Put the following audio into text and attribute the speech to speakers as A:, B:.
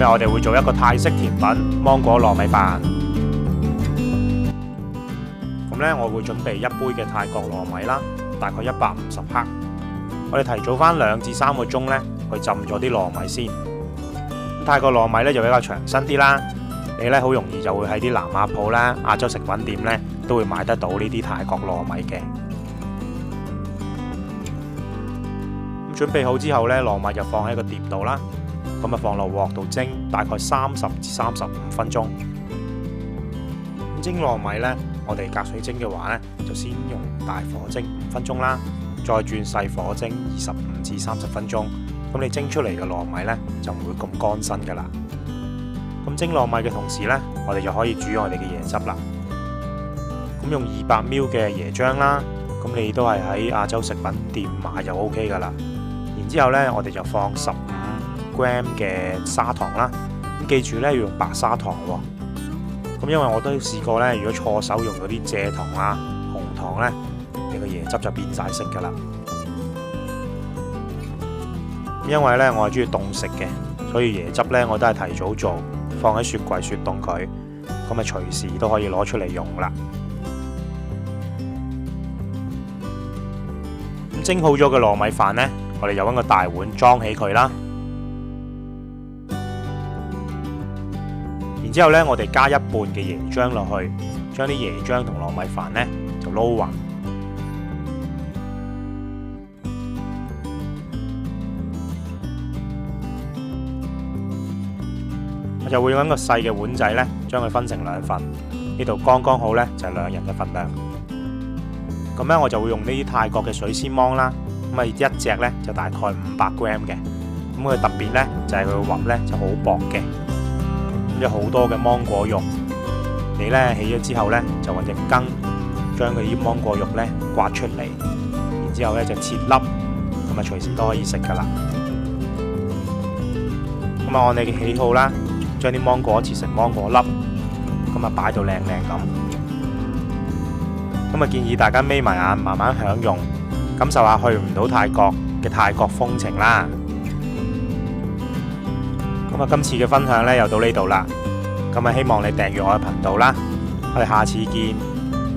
A: 日我哋會做一個泰式甜品芒果糯米飯。咁呢，我會準備一杯嘅泰國糯米啦，大概150克。我哋提早翻2至3個鐘呢，去浸咗啲糯米先。泰國糯米呢就比較長身啲啦，你呢好容易就會喺啲南亞鋪啦、亞洲食品店呢都會買得到呢啲泰國糯米嘅。咁準備好之後呢，糯米就放喺個碟度啦，咁啊放落鑊度蒸，大概30至35分鐘。咁蒸糯米呢，我哋隔水蒸嘅話呢，就先用大火蒸5分鐘啦，再轉細火蒸25至30分鐘。咁你蒸出嚟嘅糯米呢，就唔會咁乾身噶啦。咁蒸糯米嘅同時呢，我哋就可以煮我哋嘅椰汁啦。咁用200ml 嘅椰漿啦，咁你都係喺亞洲食品店買就 OK 噶啦。然之後呢，我哋就放15g 嘅砂糖啦。咁記住呢，要用白砂糖喎。咁因為我都試過呢，如果錯手用嗰啲蔗糖啊、紅糖呢，你個椰汁就變晒色噶啦。因為呢，我係中意凍食嘅，所以椰汁呢，我都係提早做，放喺雪櫃雪凍佢，咁啊隨時都可以攞出嚟用啦。咁蒸好咗嘅糯米飯呢，我哋就揾個大碗裝起佢啦。然之後呢，我哋加1半嘅椰漿落去，將啲椰漿同糯米飯呢就撈勻。我就會揾個細嘅碗仔呢，將佢分成2份，呢度剛剛好呢，就係2人嘅份量。咁呢，我就會用呢啲泰國嘅水鮮芒啦，咁啊一隻呢，就大概500g嘅，咁佢特別呢，就係佢個核呢就好薄嘅，咁有好多嘅芒果肉。你呢起咗之後呢，就揾隻羹將佢啲芒果肉呢刮出嚟，然之後呢就切粒，咁啊隨時都可以食噶啦。咁啊按你嘅喜好啦，將啲芒果切成芒果粒，咁啊擺到靚靚咁。咁啊建議大家眯埋眼慢慢享用，感受下去唔到泰國嘅泰國風情啦。咁啊今次嘅分享呢又到呢度啦，咁啊希望你訂閱我嘅頻道啦，我哋下次見。